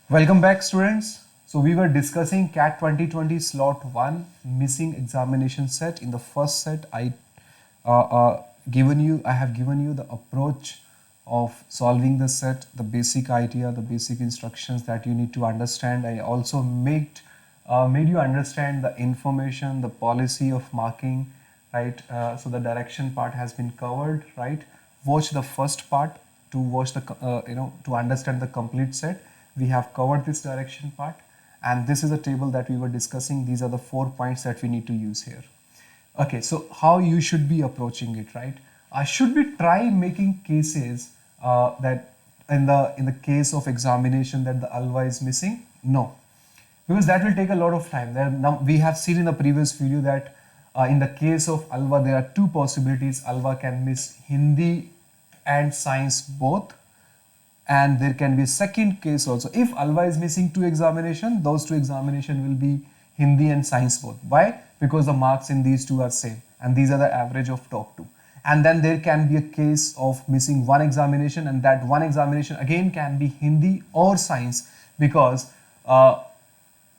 Welcome back, students. So we were discussing CAT 2020 slot 1 missing examination set. In the first set, I have given you the approach of solving the set, the basic idea, the basic instructions that you need to understand. I also made you understand the information, the policy of marking, right? So the direction part has been covered, right? Watch the first part to watch the to understand the complete set. We have covered this direction part, and this is a table that we were discussing. These are the 4 points that we need to use here. Okay, so how you should be approaching it, right? Should we try making cases that in the case of examination that the alva is missing? No, because that will take a lot of time. Now we have seen in the previous video that in the case of alva there are two possibilities. Alva can miss Hindi and science both, and there can be a second case also. If alva is missing two examination, those two examination will be Hindi and science both. Why? Because the marks in these two are same, and these are the average of top two. And then there can be a case of missing one examination, and that one examination again can be Hindi or science, because the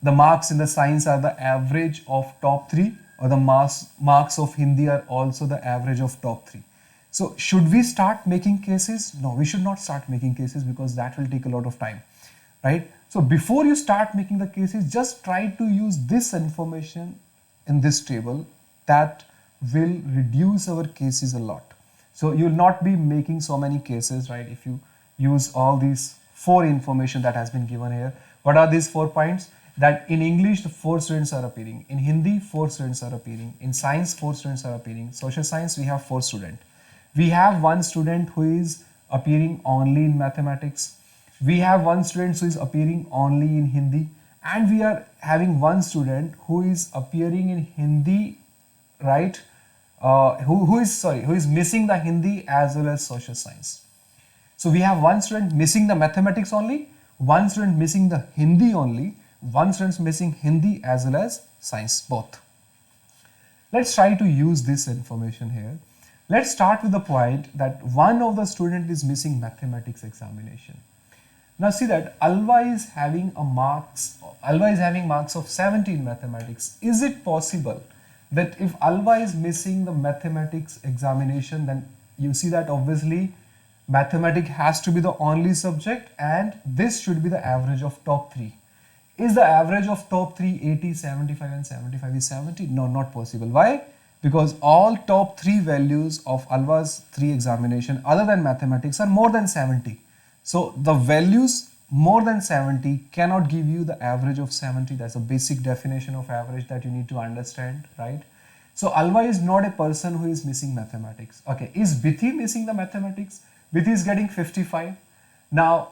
marks in the science are the average of top three, or the marks of Hindi are also the average of top three. So should we start making cases? No, we should not start making cases, because that will take a lot of time, right? So before you start making the cases, just try to use this information in this table. That will reduce our cases a lot. So you will not be making so many cases, right? If you use all these 4 information that has been given here. What are these 4 points? That in English, the 4 students are appearing. In Hindi, 4 students are appearing. In science, 4 students are appearing. Social science, we have 4 students. We have one student who is appearing only in mathematics. We have one student who is appearing only in Hindi. And we are having one student who is appearing in Hindi, right? Who is missing the Hindi as well as social science. So we have one student missing the mathematics only, one student missing the Hindi only, one student missing Hindi as well as science both. Let's try to use this information here. Let's start with the point that one of the student is missing mathematics examination. Now see that alva is having marks of 70 in mathematics. Is it possible that if alva is missing the mathematics examination, then you see that obviously mathematics has to be the only subject, and this should be the average of top 3. Is the average of top 3 80, 75 and 75 is 70? No, not possible. Why? Because all top 3 values of alva's 3 examination other than mathematics are more than 70. So the values more than 70 cannot give you the average of 70. That's a basic definition of average that you need to understand, right? So alva is not a person who is missing mathematics. Okay, is Bithi missing the mathematics? Bithi is getting 55. Now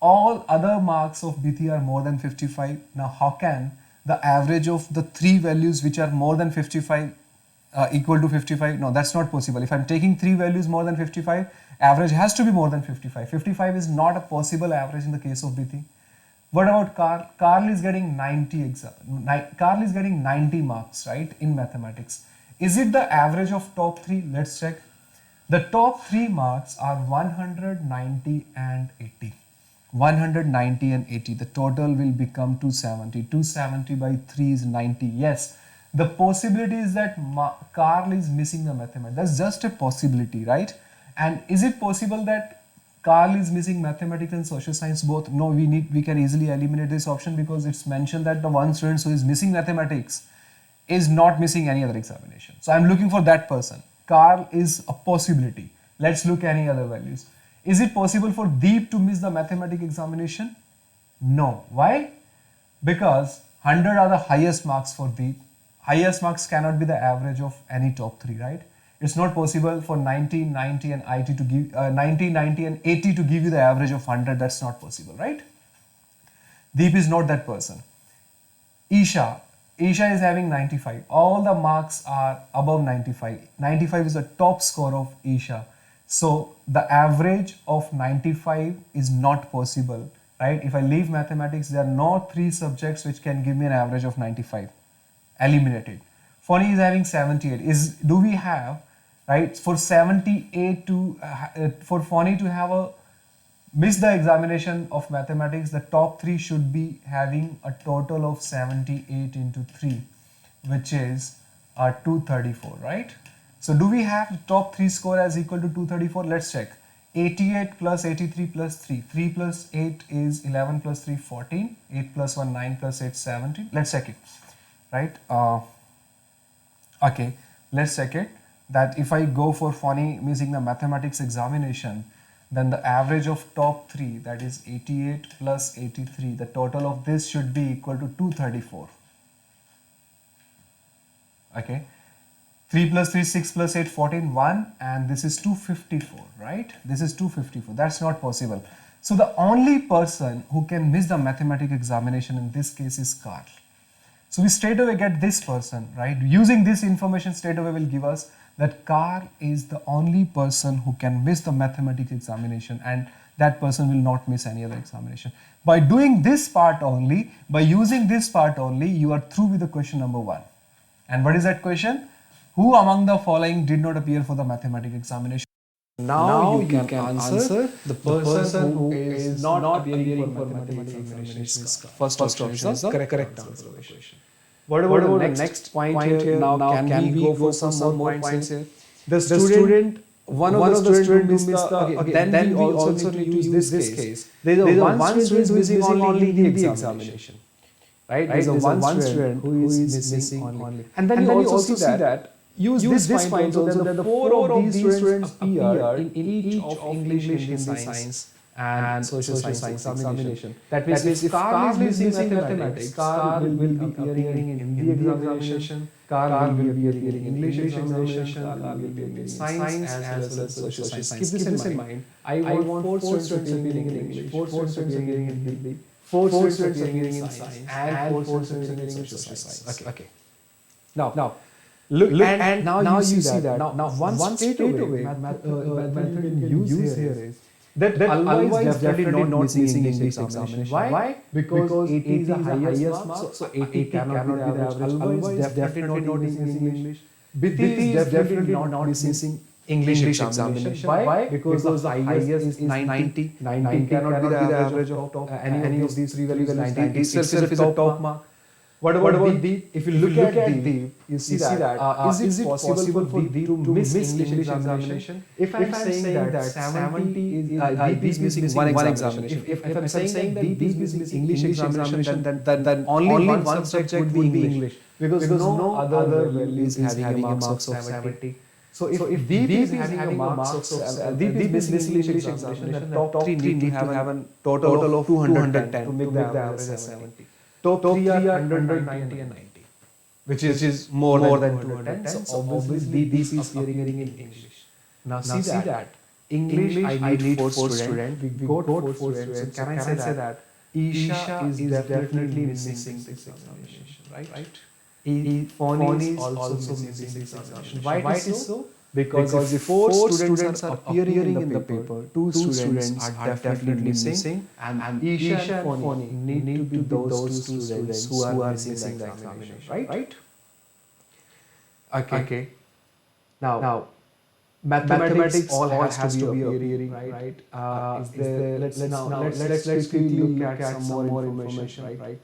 all other marks of Bithi are more than 55. Now how can the average of the 3 values which are more than 55 equal to 55? No, that's not possible. If I'm taking 3 values more than 55, average has to be more than 55. 55 is not a possible average in the case of Bithi. What about Carl? Carl is getting 90 marks, right, in mathematics. Is it the average of top 3? Let's check. The top 3 marks are 190 and 80. 190 and 80. The total will become 270. 270 by 3 is 90. Yes. The possibility is that Carl is missing the mathematics. That's just a possibility, right? And is it possible that Carl is missing mathematics and social science both? No, we can easily eliminate this option, because it's mentioned that the one student who is missing mathematics is not missing any other examination. So I'm looking for that person. Carl is a possibility. Let's look at any other values. Is it possible for Deep to miss the mathematics examination? No. Why? Because 100 are the highest marks for Deep. Highest marks cannot be the average of any top 3, right? It's not possible for 90, 90 and 80 to give 90, 90 and 80 to give you the average of 100. That's not possible, right? Deep is not that person. Isha is having 95. All the marks are above 95. 95 is the top score of Isha. So the average of 95 is not possible, right? If I leave mathematics, there are no 3 subjects which can give me an average of 95. Eliminated. Phony is having 78. Do we have, right, for 78 to for Phony to have a miss the examination of mathematics, the top 3 should be having a total of 78 into 3, which is 234, right? So do we have the top 3 score as equal to 234? Let's check. 88 plus 83 plus 3. 3 plus 8 is 11 plus 3, 14. 8 plus 1, 9 plus 8, 17. Let's check it, right? Okay, let's check it. That if I go for funny missing the mathematics examination, then the average of top 3, that is 88 plus 83, the total of this should be equal to 234. Okay, 3 plus 3, 6 plus 8, 14, 1, and this is 254, right? This is 254. That's not possible. So the only person who can miss the mathematics examination in this case is Carl. So we straight away get this person, right? Using this information straight away will give us that Carl is the only person who can miss the mathematics examination, and that person will not miss any other examination. By doing this part only, by using this part only, you are through with the question number 1. And what is that question? Who among the following did not appear for the mathematics examination? Now you can answer the person who is not appearing for mathematics examination. First option is the correct answer of the question. What about the next point here? Now can we go for some more points here? The student, one of the students who missed the, okay, then we also need to use this case. There is one student who is missing only the examination. Right? There is one student who is missing only. And then you also see that use this point so that the 4 of these students appear in each of English, Hindi, Science and social science examination. That means if Carl is missing mathematics, Carl will be appearing in Hindi examination, Carl will be appearing in English examination, Carl will be appearing in science as well as social science. Keep this in mind. I want 4 students appearing in English, 4 students appearing in Hindi, 4 students appearing in science, and 4 students appearing in social science. Okay. Now, look, and now you see that. Now one straight away method you can use here is that Alumni is definitely not missing English examination. Why? Because 80 is the highest mark, so 80 cannot be the average. Alumni is definitely not missing English. Biti is definitely not missing English examination. Why? Because the highest is 90. 90 cannot be the average of any of these 3 values. 90 itself is a top mark. What about Deep? If you look at Deep, you see that is it possible for Deep to miss English examination? If I am saying that 70 is Deep is missing one examination. If I am saying that Deep is missing English examination, then only one subject would be English, because no other value is having a mark of 70. So if Deep is having a mark of Deep is missing English examination, then top 3 need to have a total of 210 to make the average as 70. Top 3 are 190 and 90, which is more than 210. So obviously these is appearing in English. Now see that English I need 4 students. We got 4 students. So can I say that Isha is definitely missing this examination, right? Phony is also missing this examination. Why it is so? Because if 4 students are appearing in the paper, 2 students are definitely missing, and Isha and Phony need to be those 2 students who are missing the examination, right? Okay. Now mathematics all has to be appearing, right? Let's quickly look at some more information, right?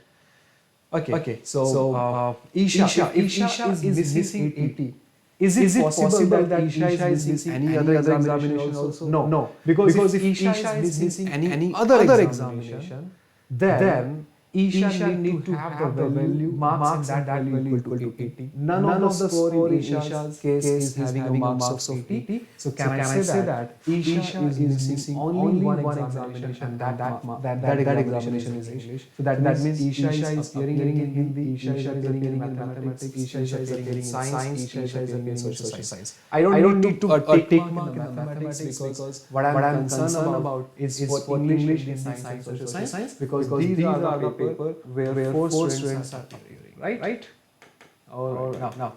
Okay. So Isha, if Isha is missing 80. Is it possible that Isha is missing any other examination also? No. Because if Isha is missing any other examination, then Isha need to have the value marks in that value equal to 80. None of the score in Isha's case is having a marks of 80. So can I say that Isha is missing only one examination, and that examination is English. So that means Isha is appearing in Hindi, Isha is appearing in mathematics, Isha is appearing in science, Isha is appearing in social science. I don't need to take mark in mathematics, because what I am concerned about is for English, Hindi, science and social science, because these are the paper where 4 students are appearing, right? Now,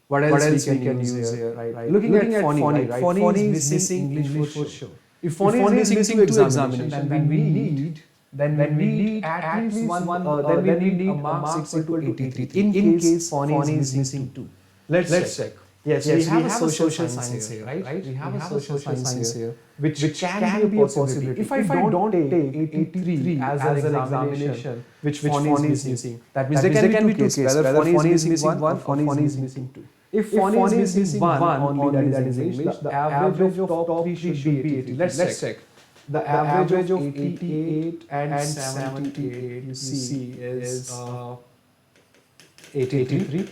what else we can use here, right? Looking at Phony, right? Phony is missing English for sure. If Phony is missing 2 examinations, then we need at least one, then we need a marks equal to 83 in case Phony is missing 2. Let's check. Yes, we have a social science here, right? We have a social science here, which can be a possibility. If I don't take 83 as an examination, which phony is missing, that means there can be two cases, whether phony is missing one or phony is missing two. If phony is missing one only, that is English, the average of top 3 should be 80. Let's check. The average of 88 and 78 you see is 83,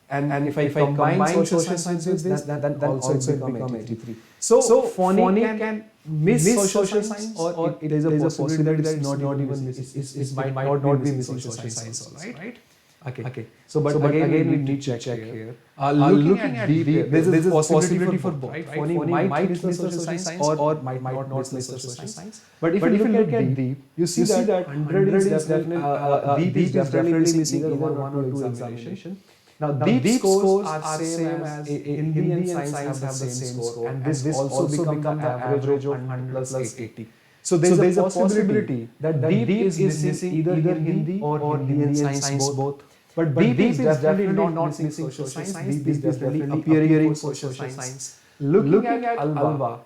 and if I combine social science with this, then also it become 83. So phony can miss social science, or there is a possibility that it's not even missing. It might not be missing social science, right? Okay. So but again we need to check here. Looking at deep, there is a possibility for both. Right? Phony might miss the social science or might not miss the social science. But if you look at deep, you see that 100 is definitely deep is definitely missing either one or two examination. Now deep scores are same as Hindi and science have the same score, and this also become the average of 100 plus 80. So there is a possibility that deep is missing either Hindi or Hindi and science both. But deep is definitely not missing social science. Deep is definitely appearing social science. Looking at Alva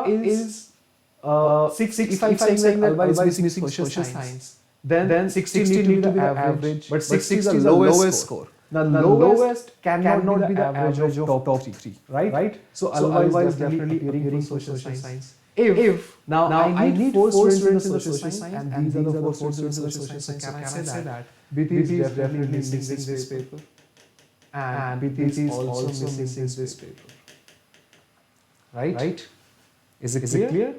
is if I'm saying that Alva is missing social science, then 60 need to be the average, but 60 is the lowest score. Now the lowest cannot be the average of top 3, right? So Alva is definitely appearing social science. If now I need 4 students in the social science, and these are the 4 students in the social science, can I say that BP is definitely missing this paper, and BP is also missing this paper, right? Is it clear?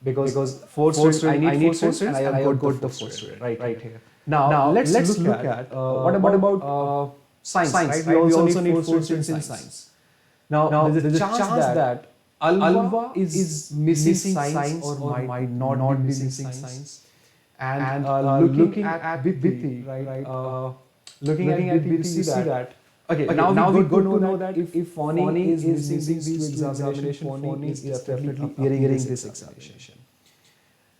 Because 4 students, I need 4 students, and I have got the 4 students right here. Now let's look at what about science, right? We also need 4 students in science. Now there's a chance that Alva is missing science or might not be missing science. And looking at Biti, right? Looking at Biti, you see that. Okay, now we got to know that if phony is missing these two examinations, phony is definitely appearing in this examination.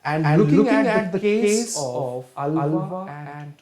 And looking at the case of Alva and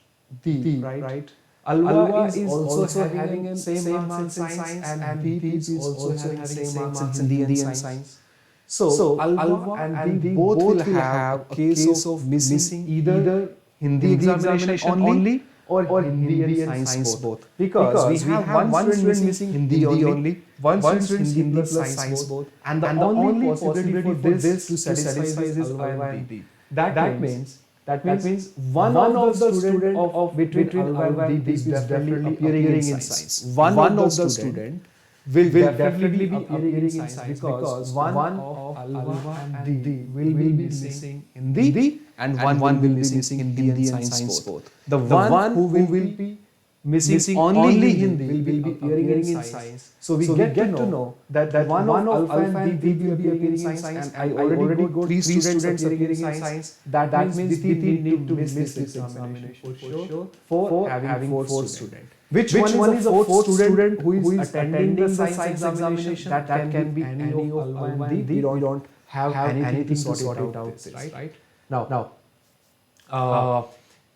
Deep, right? Alva is also having same marks in science, and Deep is also having same marks in Hindi and science. So Alva and Deep both will have a case of missing either Hindi examination only or Hindi and science both. Because we have one student missing Hindi only, one student Hindi plus science both, and the only possibility for this to satisfy is Alva and Deep. That means one of the student of between Alva and Deep is definitely appearing in science. One of the student will definitely be appearing in science because one of Alva and Deep will be missing Hindi, and one will be missing Hindi and science both. The one who will be missing only Hindi will be appearing in science. So we get to know that one of Alpha and Deep will be appearing in science, and I already got 3 students appearing in science. That means Diti need to miss this examination for sure for having 4 students. Which one is the 4th student who is attending the science examination? That can be any of Alpha and Deep. We don't have anything to sort it out this, right? Now,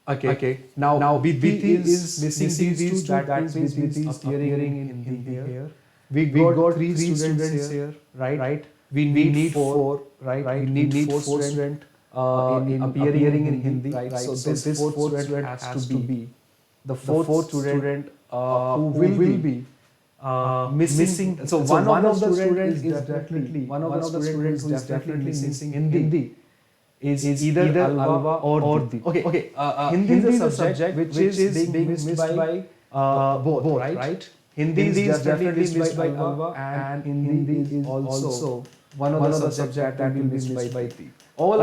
okay. Now Biti is missing these two. That means Biti is appearing in Hindi here. We got 3 students here, right? We need 4, right? We need 4 students appearing in Hindi, right? So this 4th student has to be the 4th student who will be missing. So one of the students is definitely missing Hindi. Is either Alva or Deep. Okay. Hindi is a subject which is being missed by both, right? Hindi is definitely missed by Alva, and Hindi is also one of the subjects that will be missed by Deep. All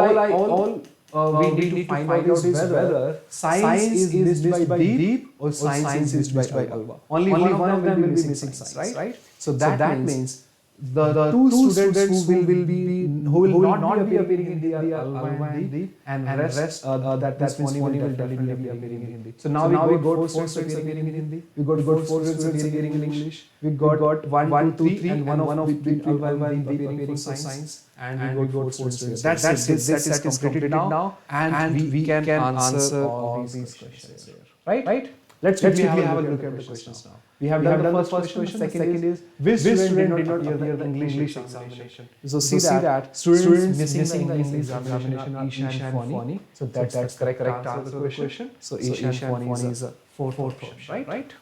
we need to find out is whether science is missed by Deep or science is missed by Alva. Only one of them will be missing science, right? So that means the 2 students who will not be appearing in Hindi are Alva and Deep, and rest that phony will definitely be appearing in Hindi. So now we got 4 students appearing in Hindi. We got 4 students appearing in English. We got 1, 2, 3, and one of between Alva and Deep appearing for science. And we got 4 students. That's it. This set is completed now, and we can answer all these questions here. Right? Let's quickly have a look at the questions now. We have done the first question. The second is which student did not appear the English examination. So see that students missing the English examination are Isha and Fani. So that's the correct answer to the question. So Isha and Fani is a fourth option, right?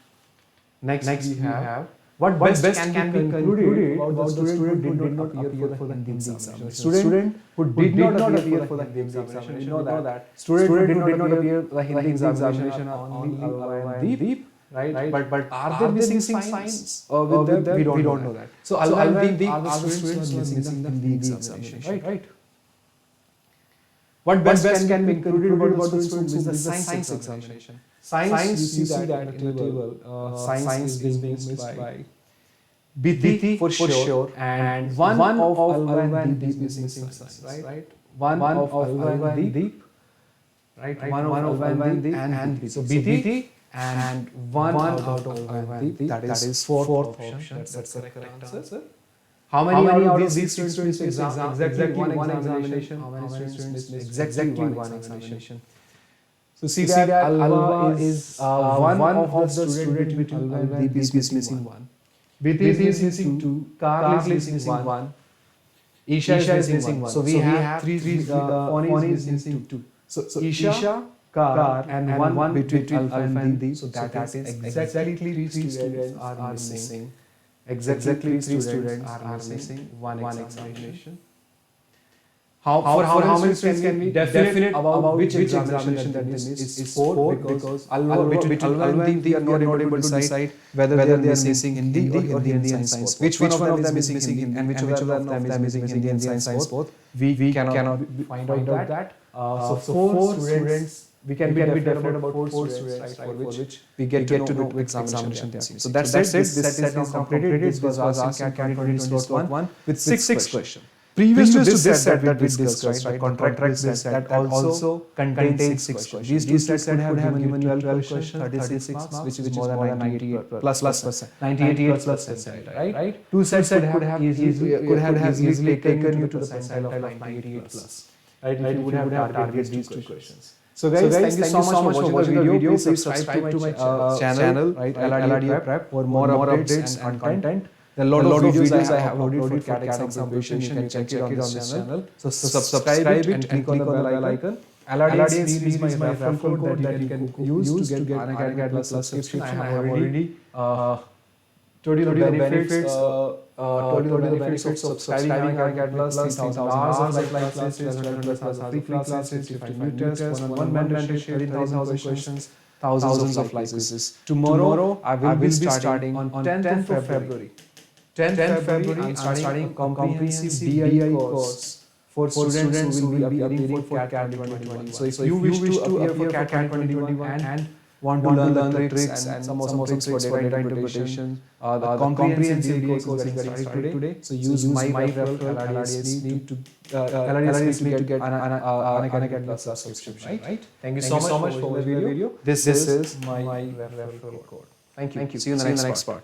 Next we have what best can be concluded about the student who did not appear for the Hindi examination. Student who did not appear for the Hindi examination. You know that student who did not appear for the Hindi examination are only Alumni and Deep. Right? But are they missing signs with them? We don't know that. So Alumni and Deep are the students who are missing the Hindi examination. Right? What best can be concluded about the students who miss the science examination? Science, you see that in the table. Science is being missed by Biti for sure, and one of Alumni and Deep is missing science, right? One of Alumni and Deep, right? One of Alumni and Deep and Biti. So Biti and one out of Alumni and Deep. That is fourth option. That's the correct answer. How many out of these students miss exactly one examination? How many students miss exactly one examination? So see that Alva is one of the students between Alva and Deep is missing one. Biti is missing two. Carl is missing one. Isha is missing one. So we have three. Fani is missing two. So Isha, Carl, and one between Alva and Deep. So that is exactly three students are missing. Exactly three students are missing one examination. For how many students can we definite about which examination that they miss is 4 because between Alva and Deep they are not able to decide whether they are missing Hindi or Hindi and science. Which one of them is missing Hindi and which one of them is missing Hindi and science both? We cannot find out that. So 4 students, we can be definite about 4 students, right, for which we get to know which examination they are missing. So that's it. This set is now completed. This was asked in CAT 2020 Slot-1 with 6 questions. Previous to this set that we discussed, right, the contract set that also contains 6 questions. These two sets would have given you 12 questions, 36 marks, which is more than 98 plus percent. 98 plus percent, right? Two sets could have easily taken you to the percentile of 98 plus, right? If you would have targeted these 2 questions. So guys, thank you so much for watching the video. Please subscribe to my channel, right, LRDIprep, for more updates and content. There are a lot of videos I have uploaded for CAT exam preparation. You can check it on this channel. So subscribe it and click on the bell icon. LRDI is my referral code that you can use to get Unacademy Plus subscription. I have already told you the benefits. Told you the benefits of subscribing Unacademy Plus: 3,000 hours of live classes, 1200 plus free classes, 55 new tests, one-on-one mentorship, 13,000 questions, thousands of live quizzes. Tomorrow I will be starting on 10th of February. 10th February, I'm starting a comprehensive DI course for students who will be appearing for CAT 2021. So if you wish to appear for CAT 2021 and want to learn the tricks and some tricks for data interpretation, the comprehensive DI course is getting started today. So use my referral LRDI to get an Unacademy Plus subscription. Right? Thank you so much for watching the video. This is my referral code. Thank you. See you in the next part.